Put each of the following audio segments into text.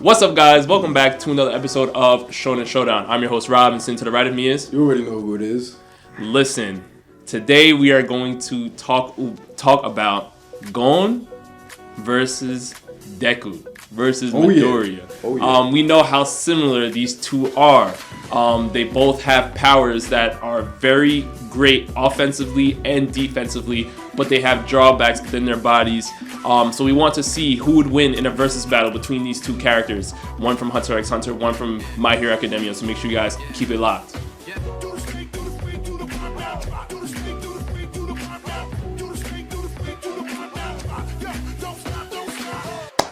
What's up, guys? Welcome back to another episode of Shonen Showdown. I'm your host, Robinson. To the right of me is... You already know who it is. Listen, today we are going to talk about Gon versus Deku versus Midoriya. Yeah. Oh, yeah. We know how similar these two are. They both have powers that are very great offensively and defensively, but they have drawbacks within their bodies. So we want to see who would win in a versus battle between these two characters. One from Hunter x Hunter, one from My Hero Academia. So make sure you guys keep it locked.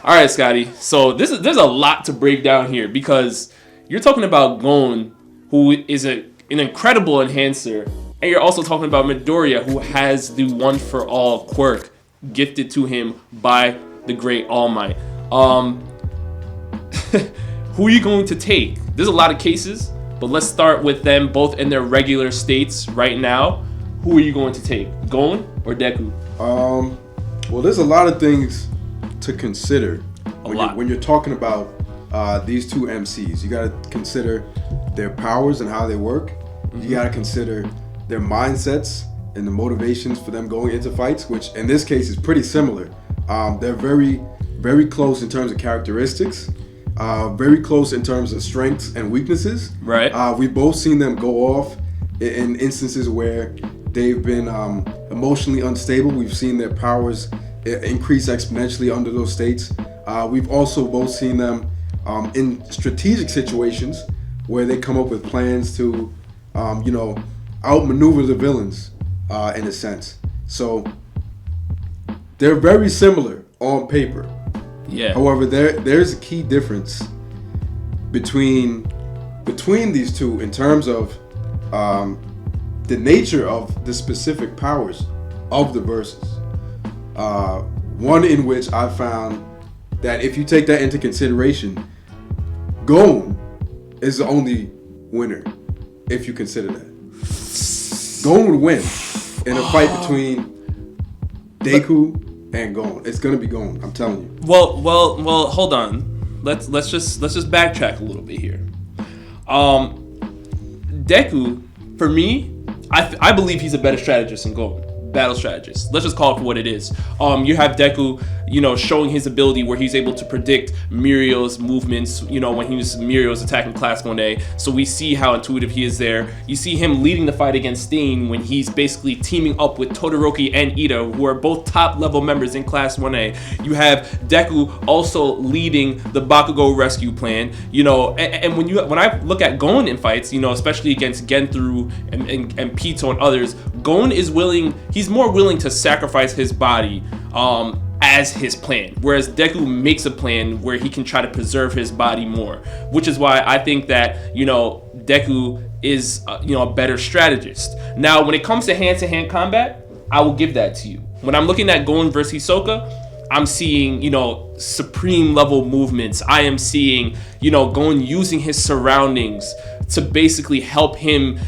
All right, Scotty. So there's a lot to break down here because you're talking about Gon, who is an incredible enhancer, and you're also talking about Midoriya, who has the one for all quirk gifted to him by the great All Might. Who are you going to take? There's a lot of cases, but let's start with them both in their regular states right now. Who are you going to take, Gon or Deku? Well, there's a lot of things to consider when you're talking about these two MCs. You got to consider their powers and how they work. Mm-hmm. You got to consider their mindsets and the motivations for them going into fights, which in this case is pretty similar. They're very, very close in terms of characteristics, very close in terms of strengths and weaknesses. Right. We've both seen them go off in instances where they've been emotionally unstable. We've seen their powers increase exponentially under those states. We've also both seen them in strategic situations where they come up with plans to, outmaneuver the villains. In a sense. So they're very similar on paper. Yeah. However, there's a key difference between these two in terms of the nature of the specific powers of the verses. One in which I found that if you take that into consideration, Gon is the only winner if you consider that. Gon would win in a fight between Deku and Gon. It's gonna be Gon, I'm telling you. Well, hold on. Let's just backtrack a little bit here. Deku, for me, I believe he's a better strategist than Gon. Battle strategist. Let's just call it for what it is. You have Deku, showing his ability where he's able to predict Mirio's movements, when Mirio's attacking Class 1A. So we see how intuitive he is there. You see him leading the fight against Stain when he's basically teaming up with Todoroki and Ida, who are both top level members in Class 1A. You have Deku also leading the Bakugou rescue plan, and when I look at Gon in fights, especially against Genthru and Pito and others, Gon is he's more willing to sacrifice his body as his plan, whereas Deku makes a plan where he can try to preserve his body more, which is why I think that Deku is a better strategist. Now, when it comes to hand-to-hand combat, I will give that to you. When I'm looking at Gon versus Hisoka, I'm seeing supreme level movements. I am seeing Gon using his surroundings to basically help him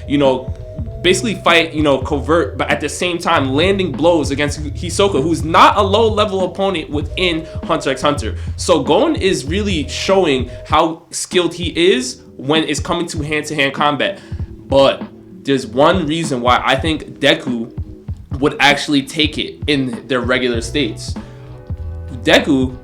basically fight, covert, but at the same time landing blows against Hisoka, who's not a low-level opponent within Hunter x Hunter. So Gon is really showing how skilled he is when it's coming to hand-to-hand combat. But there's one reason why I think Deku would actually take it in their regular states. Deku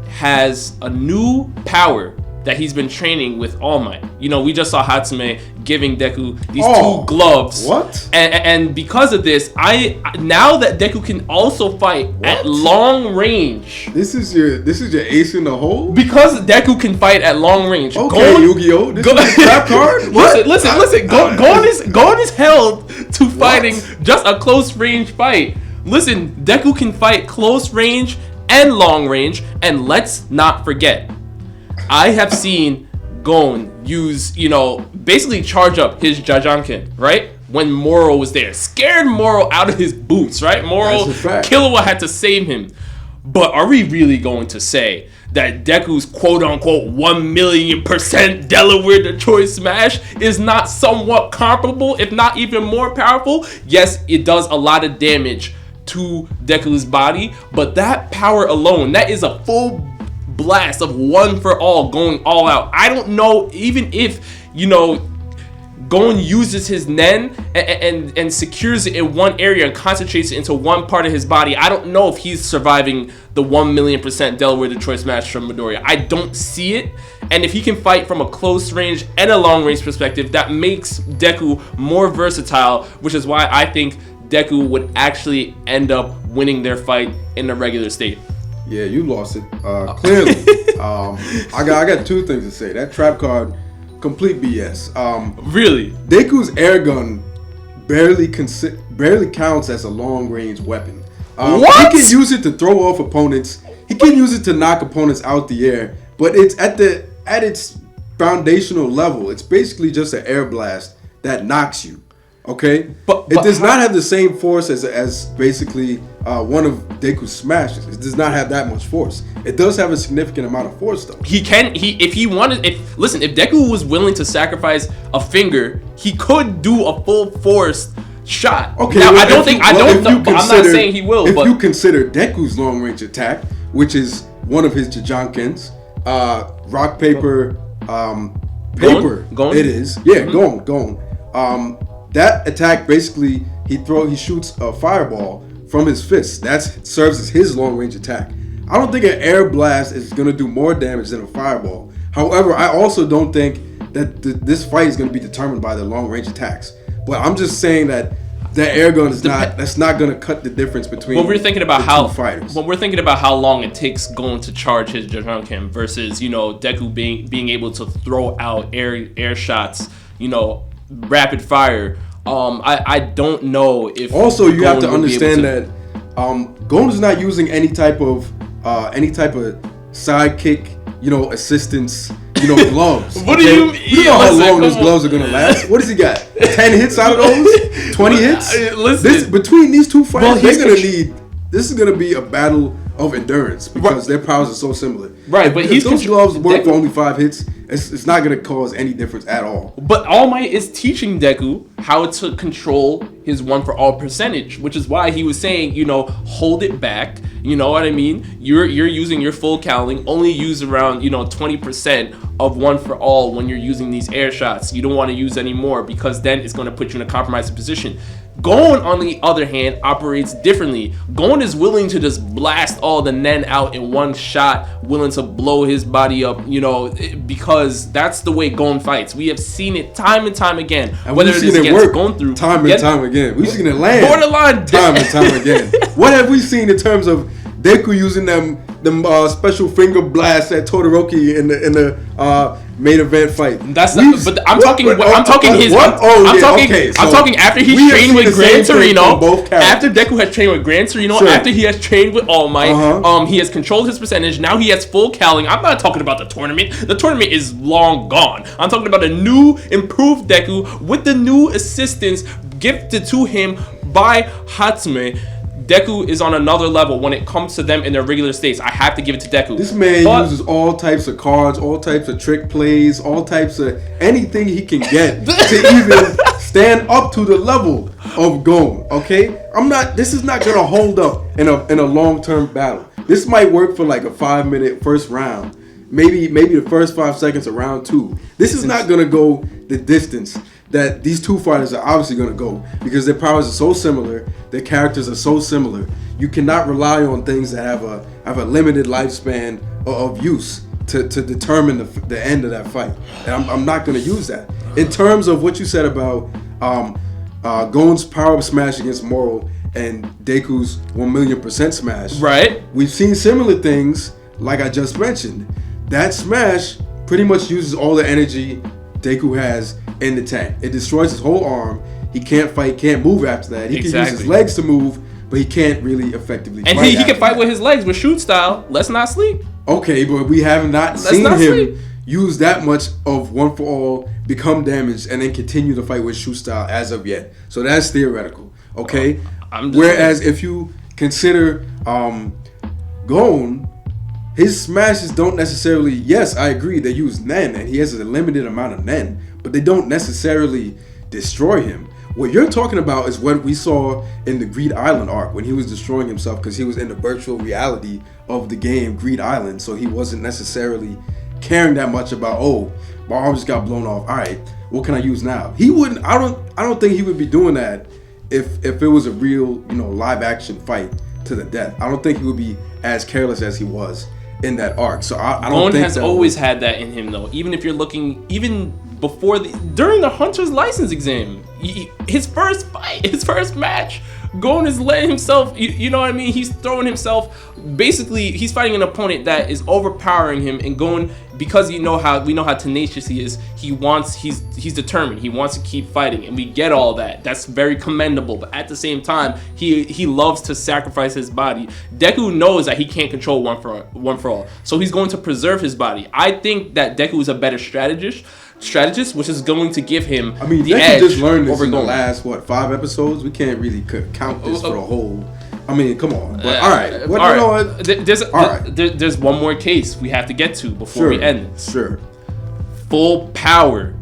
has a new power that he's been training with All Might. We just saw Hatsume giving Deku these two gloves. What? And because of this, now that Deku can also fight at long range. This is your ace in the hole? Because Deku can fight at long range. Okay, Yu-Gi-Oh! This is a trap card? What? Listen. Gon is held to fighting just a close range fight. Listen, Deku can fight close range and long range, and let's not forget, I have seen Gon use, basically charge up his jajanken, right? When Moro was there. Scared Moro out of his boots, right? Moro, Killua had to save him. But are we really going to say that Deku's quote-unquote 1,000,000% Delaware Detroit Smash is not somewhat comparable, if not even more powerful? Yes, it does a lot of damage to Deku's body, but that power alone, that is a full blast of one for all, going all out. I don't know, even if, Gon uses his Nen and secures it in one area and concentrates it into one part of his body, I don't know if he's surviving the 1,000,000% Delaware Detroit smash from Midoriya. I don't see it. And if he can fight from a close range and a long range perspective, that makes Deku more versatile, which is why I think Deku would actually end up winning their fight in the regular state. Yeah, you lost it. Clearly. I got two things to say. That trap card, complete BS. Really? Deku's air gun barely counts as a long range weapon. What? He can use it to throw off opponents. He can use it to knock opponents out the air. But it's at its foundational level. It's basically just an air blast that knocks you. Okay, but it does not have the same force as basically one of Deku's smashes. It does not have that much force. It does have a significant amount of force, though. If Deku was willing to sacrifice a finger, he could do a full force shot. Okay, now well, I'm not saying he will. If you consider Deku's long range attack, which is one of his jajankens, rock paper paper. Gon? It is. Yeah, Gon. That attack basically he shoots a fireball from his fist. That serves as his long range attack. I don't think an air blast is gonna do more damage than a fireball. However, I also don't think that this fight is gonna be determined by the long range attacks. But I'm just saying that air gun is that's not gonna cut the difference between. When we're thinking about two fighters. When we're thinking about how long it takes Gon to charge his jajanken versus Deku being able to throw out air shots, rapid fire. I don't know if. Also, you have to understand that Gon is not using any type of sidekick, assistance, gloves. What do you mean? You know how long those gloves are gonna last? What does he got? 10 hits out of those? 20 hits? Between these two fighters, this is gonna be a battle of endurance because their powers are so similar. Right, but if those gloves work for only 5 hits, it's not going to cause any difference at all. But All Might is teaching Deku how to control his one for all percentage, which is why he was saying, hold it back. You know what I mean? You're using your full cowling, only use around 20% of one for all when you're using these air shots. You don't want to use any more because then it's going to put you in a compromising position. Gon, on the other hand, operates differently. Gon is willing to just blast all the Nen out in one shot, willing to blow his body up, because that's the way Gon fights. We have seen it time and time again. And whether it is against Gon through time and time again. We've seen it land borderline time and time again. What have we seen in terms of Deku using them special finger blasts at Todoroki in the main event fight? I'm talking after he's trained with Gran Torino. After Deku has trained with Gran Torino, after he has trained with All Might, he has controlled his percentage. Now he has full cowling. I'm not talking about the tournament. The tournament is long gone. I'm talking about a new, improved Deku with the new assistance gifted to him by Hatsume. Deku is on another level when it comes to them in their regular states. I have to give it to Deku. This man uses all types of cards, all types of trick plays, all types of anything he can get to even stand up to the level of Gon. Okay, this is not gonna hold up in a long-term battle. This might work for like a 5-minute first round, maybe the first 5 seconds of round 2. This is not gonna go the distance that these two fighters are obviously going to go because their powers are so similar, their characters are so similar. You cannot rely on things that have a limited lifespan of use to determine the end of that fight. And I'm not going to use that. In terms of what you said about Gon's power-up smash against Moro and Deku's 1,000,000% smash, right? We've seen similar things like I just mentioned. That smash pretty much uses all the energy Deku has in the tank. It destroys his whole arm. He can't fight, can't move after that. He can use his legs to move, but he can't really effectively fight. And he can fight with his legs with shoot style. Let's not sleep. Okay, but we have not seen him use that much of one for all, become damaged, and then continue to fight with shoot style as of yet. So that's theoretical. Okay? Whereas if you consider Gon, his smashes don't necessarily, yes, I agree, they use Nen, and he has a limited amount of Nen, but they don't necessarily destroy him. What you're talking about is what we saw in the Greed Island arc when he was destroying himself because he was in the virtual reality of the game Greed Island, so he wasn't necessarily caring that much about, oh, my arm just got blown off. All right, what can I use now? He wouldn't. I don't think he would be doing that if it was a real, live action fight to the death. I don't think he would be as careless as he was in that arc. So I don't Gon think has always had that in him, though. Even if you're looking, even before during the Hunter's license exam, his first fight, his first match, Gon is letting himself, you know what I mean? He's throwing himself, basically, he's fighting an opponent that is overpowering him, and Gon, because we know how tenacious he is, he's determined, he wants to keep fighting, and we get all that. That's very commendable, but at the same time, he loves to sacrifice his body. Deku knows that he can't control one for all, so he's going to preserve his body. I think that Deku is a better strategist, which is going to give him the edge just learned this in the Gon. last 5 episodes. We can't really count this for the whole. I mean, come on. But all right, you know what? There's one more case we have to get to before we end this. Sure. Full power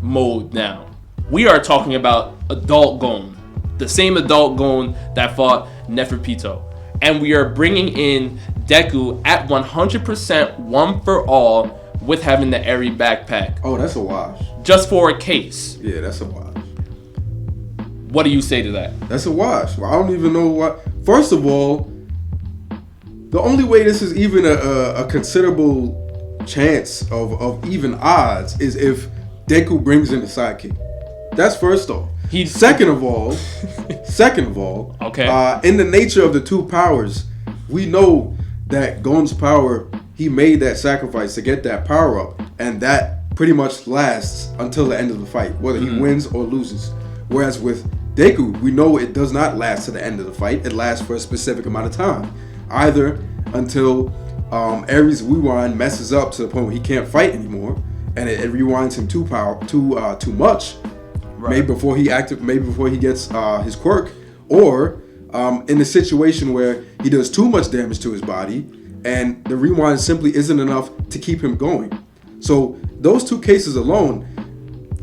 mode now. We are talking about Adult Gon, the same Adult Gon that fought Neferpito, and we are bringing in Deku at 100% one for all, with having the airy backpack. Oh, that's a wash. Just for a case. Yeah, that's a wash. What do you say to that? That's a wash. Well, I don't even know what. First of all, the only way this is even a considerable chance of even odds is if Deku brings in the sidekick. That's first off. Second of all, okay. In the nature of the two powers, we know that Gon's power, he made that sacrifice to get that power up, and that pretty much lasts until the end of the fight, whether he wins or loses. Whereas with Deku, we know it does not last to the end of the fight. It lasts for a specific amount of time, either until Ares' rewind messes up to the point where he can't fight anymore, and it rewinds him too much. Right. Maybe before he gets his quirk, or in a situation where he does too much damage to his body, and the rewind simply isn't enough to keep him going. So those two cases alone,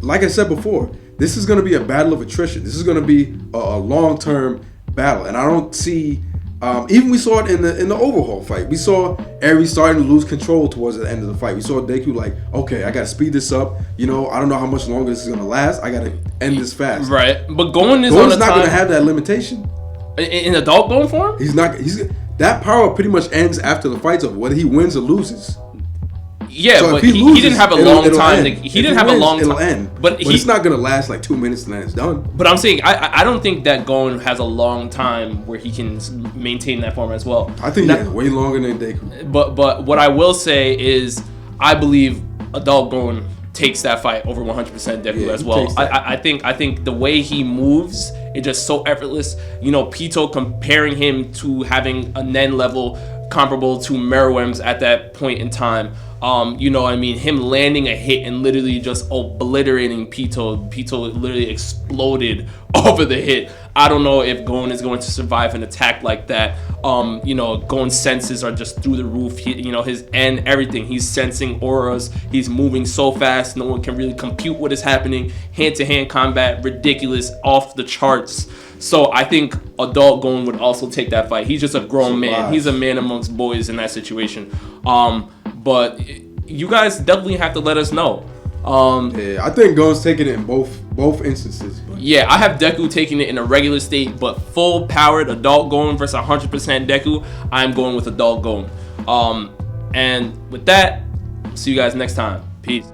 like I said before, this is going to be a battle of attrition. This is going to be a long-term battle, and I don't see. Even we saw it in the overhaul fight. We saw Ares starting to lose control towards the end of the fight. We saw Deku like, okay, I got to speed this up. I don't know how much longer this is going to last. I got to end this fast. Right, but Gon's not going to have that limitation. In Adult Gon form? That power pretty much ends after the fight's over, whether he wins or loses. Yeah, so but he loses, he didn't have a long time. He didn't have a long time. It'll end. But it's not gonna last like 2 minutes and then it's done. But I'm saying I don't think that Gon has a long time where he can maintain that form as well. I think he has way longer than Deku. But what I will say is I believe Adult Gon takes that fight over 100% Deku as well. I think the way he moves is just so effortless. Pito comparing him to having a Nen level comparable to Meruem's at that point in time. Him landing a hit and literally just obliterating Pito. Pito literally exploded over the hit. I don't know if Gon is going to survive an attack like that. Gon's senses are just through the roof. His and everything. He's sensing auras. He's moving so fast. No one can really compute what is happening. Hand-to-hand combat, ridiculous, off the charts. So I think Adult Gon would also take that fight. He's just a grown man. He's a man amongst boys in that situation. But you guys definitely have to let us know. I think Gon's taking it in both instances. But. Yeah, I have Deku taking it in a regular state, but full powered Adult Gon versus 100% Deku, I'm going with Adult Gon. And with that, see you guys next time. Peace.